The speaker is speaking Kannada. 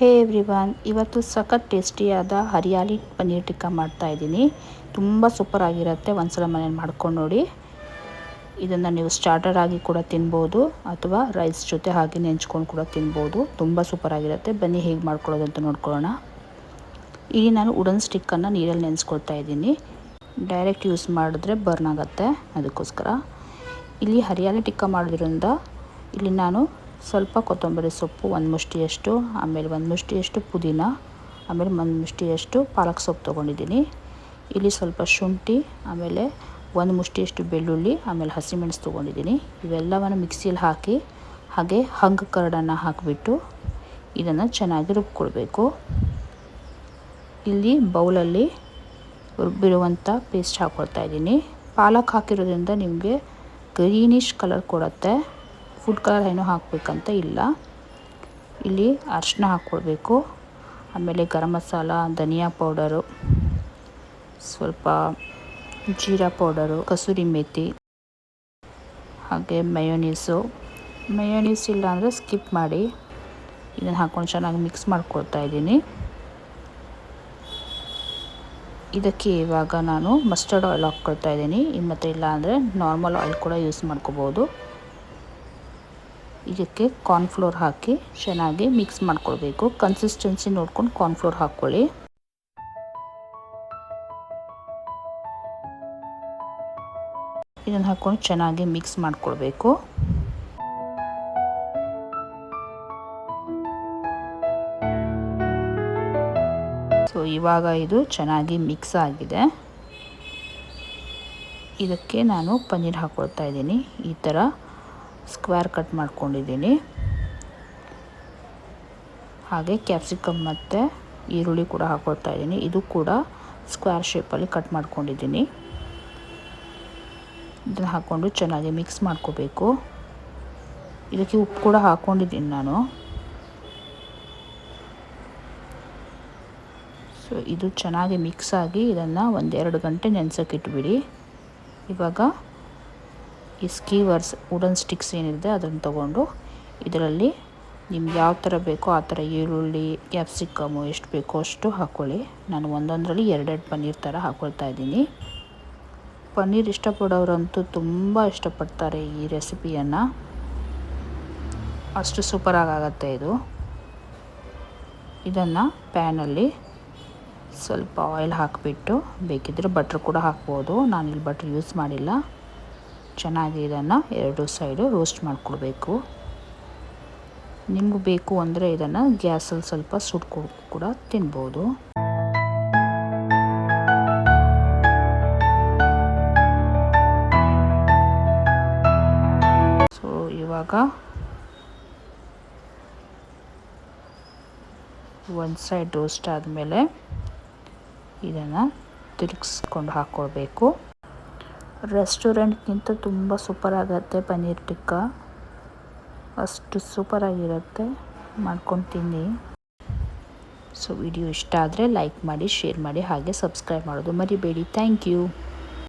ಹೇ ಎವ್ರಿವನ್, ಇವತ್ತು ಸಖತ್ ಟೇಸ್ಟಿಯಾದ ಹರಿಯಾಲಿ ಪನ್ನೀರ್ ಟಿಕ್ಕಾ ಮಾಡ್ತಾಯಿದ್ದೀನಿ. ತುಂಬ ಸೂಪರ್ ಆಗಿರುತ್ತೆ. ಒಂದ್ಸಲ ಮನೇಲಿ ಮಾಡ್ಕೊಂಡು ನೋಡಿ. ಇದನ್ನು ನೀವು ಸ್ಟಾರ್ಟರ್ ಆಗಿ ಕೂಡ ತಿನ್ಬೋದು ಅಥವಾ ರೈಸ್ ಜೊತೆ ಹಾಗೆ ನೆಂಚ್ಕೊಂಡು ಕೂಡ ತಿನ್ಬೋದು. ತುಂಬ ಸೂಪರ್ ಆಗಿರುತ್ತೆ. ಬನ್ನಿ ಹೇಗೆ ಮಾಡ್ಕೊಳ್ಳೋದು ಅಂತ ನೋಡ್ಕೊಳ್ಳೋಣ. ಇಲ್ಲಿ ನಾನು ವುಡನ್ ಸ್ಟಿಕ್ಕನ್ನು ನೀರಲ್ಲಿ ನೆನೆಸ್ಕೊಳ್ತಾ ಇದ್ದೀನಿ. ಡೈರೆಕ್ಟ್ ಯೂಸ್ ಮಾಡಿದ್ರೆ ಬರ್ನ್ ಆಗುತ್ತೆ, ಅದಕ್ಕೋಸ್ಕರ. ಇಲ್ಲಿ ಹರಿಯಾಲಿ ಟಿಕ್ಕಾ ಮಾಡೋದ್ರಿಂದ ಇಲ್ಲಿ ನಾನು ಸ್ವಲ್ಪ ಕೊತ್ತಂಬರಿ ಸೊಪ್ಪು, ಒಂದು ಮುಷ್ಟಿಯಷ್ಟು, ಆಮೇಲೆ ಒಂದು ಮುಷ್ಟಿಯಷ್ಟು ಪುದೀನ, ಆಮೇಲೆ ಒಂದು ಮುಷ್ಟಿಯಷ್ಟು ಪಾಲಕ್ ಸೊಪ್ಪು ತೊಗೊಂಡಿದ್ದೀನಿ. ಇಲ್ಲಿ ಸ್ವಲ್ಪ ಶುಂಠಿ, ಆಮೇಲೆ ಒಂದು ಮುಷ್ಟಿಯಷ್ಟು ಬೆಳ್ಳುಳ್ಳಿ, ಆಮೇಲೆ ಹಸಿಮೆಣಸು ತೊಗೊಂಡಿದ್ದೀನಿ. ಇವೆಲ್ಲವನ್ನು ಮಿಕ್ಸಿಯಲ್ಲಿ ಹಾಕಿ ಹಾಗೆ ಹಂಗ್ ಕರಡನ್ನು ಹಾಕಿಬಿಟ್ಟು ಇದನ್ನು ಚೆನ್ನಾಗಿ ರುಬ್ಕೊಳ್ಬೇಕು. ಇಲ್ಲಿ ಬೌಲಲ್ಲಿ ರುಬ್ಬಿರುವಂಥ ಪೇಸ್ಟ್ ಹಾಕ್ಕೊಳ್ತಾ ಇದ್ದೀನಿ. ಪಾಲಕ್ ಹಾಕಿರೋದ್ರಿಂದ ನಿಮಗೆ ಗ್ರೀನಿಶ್ ಕಲರ್ ಕೊಡುತ್ತೆ. ಫುಡ್ ಕಲರ್ ಏನೂ ಹಾಕಬೇಕಂತ ಇಲ್ಲ. ಇಲ್ಲಿ ಅರಿಶಿನ ಹಾಕ್ಕೊಳ್ಬೇಕು, ಆಮೇಲೆ ಗರಂ ಮಸಾಲ, ಧನಿಯಾ ಪೌಡರು, ಸ್ವಲ್ಪ ಜೀರಾ ಪೌಡರು, ಕಸೂರಿ ಮೇಥಿ, ಹಾಗೆ ಮಯೋನೀಸ್ ಇಲ್ಲ ಅಂದರೆ ಸ್ಕಿಪ್ ಮಾಡಿ. ಇದನ್ನು ಹಾಕ್ಕೊಂಡು ಚೆನ್ನಾಗಿ ಮಿಕ್ಸ್ ಮಾಡ್ಕೊಳ್ತಾ ಇದ್ದೀನಿ. ಇದಕ್ಕೆ ಇವಾಗ ನಾನು ಮಸ್ಟರ್ಡ್ ಆಯಿಲ್ ಹಾಕ್ಕೊಳ್ತಾ ಇದ್ದೀನಿ. ಮತ್ತು ಇಲ್ಲ ಅಂದರೆ ನಾರ್ಮಲ್ ಆಯಿಲ್ ಕೂಡ ಯೂಸ್ ಮಾಡ್ಕೋಬೋದು. ಇದಕ್ಕೆ ಕಾರ್ನ್ಫ್ಲೋರ್ ಹಾಕಿ ಚೆನ್ನಾಗಿ ಮಿಕ್ಸ್ ಮಾಡ್ಕೊಳ್ಬೇಕು. ಕನ್ಸಿಸ್ಟೆನ್ಸಿ ನೋಡ್ಕೊಂಡು ಕಾರ್ನ್ಫ್ಲೋರ್ ಹಾಕ್ಕೊಳ್ಳಿ. ಇದನ್ನು ಹಾಕ್ಕೊಂಡು ಚೆನ್ನಾಗಿ ಮಿಕ್ಸ್ ಮಾಡ್ಕೊಳ್ಬೇಕು. ಸೊ ಇವಾಗ ಇದು ಚೆನ್ನಾಗಿ ಮಿಕ್ಸ್ ಆಗಿದೆ. ಇದಕ್ಕೆ ನಾನು ಪನ್ನೀರ್ ಹಾಕ್ಕೊಳ್ತಾ ಇದ್ದೀನಿ. ಈ ಥರ ಸ್ಕ್ವೇರ್ ಕಟ್ ಮಾಡ್ಕೊಂಡಿದ್ದೀನಿ. ಹಾಗೆ ಕ್ಯಾಪ್ಸಿಕಮ್ ಮತ್ತು ಈರುಳ್ಳಿ ಕೂಡ ಹಾಕ್ಕೊಳ್ತಾ ಇದ್ದೀನಿ. ಇದು ಕೂಡ ಸ್ಕ್ವೇರ್ ಶೇಪಲ್ಲಿ ಕಟ್ ಮಾಡ್ಕೊಂಡಿದ್ದೀನಿ. ಇದನ್ನು ಹಾಕ್ಕೊಂಡು ಚೆನ್ನಾಗಿ ಮಿಕ್ಸ್ ಮಾಡ್ಕೋಬೇಕು. ಇದಕ್ಕೆ ಉಪ್ಪು ಕೂಡ ಹಾಕ್ಕೊಂಡಿದ್ದೀನಿ ನಾನು. ಸೊ ಇದು ಚೆನ್ನಾಗಿ ಮಿಕ್ಸ್ ಆಗಿ ಇದನ್ನು 1-2 ಗಂಟೆ ನೆನೆಸೋಕೆ ಇಟ್ಬಿಡಿ. ಇವಾಗ ಈ ಸ್ಕೀವರ್ಸ್, ವುಡನ್ ಸ್ಟಿಕ್ಸ್ ಏನಿದೆ ಅದನ್ನು ತೊಗೊಂಡು ಇದರಲ್ಲಿ ನಿಮ್ಗೆ ಯಾವ ಥರ ಬೇಕೋ ಆ ಥರ ಈರುಳ್ಳಿ, ಕ್ಯಾಪ್ಸಿಕಮ್ಮು ಎಷ್ಟು ಬೇಕೋ ಅಷ್ಟು ಹಾಕ್ಕೊಳ್ಳಿ. ನಾನು ಒಂದೊಂದರಲ್ಲಿ 2 ಪನ್ನೀರ್ ಥರ ಹಾಕ್ಕೊಳ್ತಾ ಇದ್ದೀನಿ. ಪನ್ನೀರ್ ಇಷ್ಟಪಡೋರಂತೂ ತುಂಬ ಇಷ್ಟಪಡ್ತಾರೆ ಈ ರೆಸಿಪಿಯನ್ನು. ಅಷ್ಟು ಸೂಪರಾಗತ್ತೆ ಇದು. ಇದನ್ನು ಪ್ಯಾನಲ್ಲಿ ಸ್ವಲ್ಪ ಆಯಿಲ್ ಹಾಕಿಬಿಟ್ಟು, ಬೇಕಿದ್ದರೆ ಬಟ್ರ್ ಕೂಡ ಹಾಕ್ಬೋದು. ನಾನಿಲ್ಲಿ ಬಟ್ರ್ ಯೂಸ್ ಮಾಡಿಲ್ಲ. ಚೆನ್ನಾಗಿ ಇದನ್ನು 2 ಸೈಡು ರೋಸ್ಟ್ ಮಾಡಿಕೊಡ್ಬೇಕು. ನಿಮಗೂ ಬೇಕು ಅಂದರೆ ಇದನ್ನು ಗ್ಯಾಸಲ್ಲಿ ಸ್ವಲ್ಪ ಸುಟ್ಕೊಂಡು ಕೂಡ ತಿನ್ಬೋದು. ಸೊ ಇವಾಗ ಒಂದು ಸೈಡ್ ರೋಸ್ಟ್ ಆದಮೇಲೆ ಇದನ್ನು ತಿರುಗಿಸ್ಕೊಂಡು ಹಾಕ್ಕೊಳ್ಬೇಕು. ರೆಸ್ಟೋರೆಂಟ್ಗಿಂತ ತುಂಬ ಸೂಪರಾಗತ್ತೆ ಪನ್ನೀರ್ ಟಿಕ್ಕಾ. ಅಷ್ಟು ಸೂಪರಾಗಿರುತ್ತೆ. ಮಾಡ್ಕೊಂಡು ತಿನ್ನಿ. ಸೊ ವಿಡಿಯೋ ಇಷ್ಟ ಆದರೆ ಲೈಕ್ ಮಾಡಿ, ಶೇರ್ ಮಾಡಿ, ಹಾಗೆ ಸಬ್ಸ್ಕ್ರೈಬ್ ಮಾಡೋದು ಮರಿಬೇಡಿ. Thank you.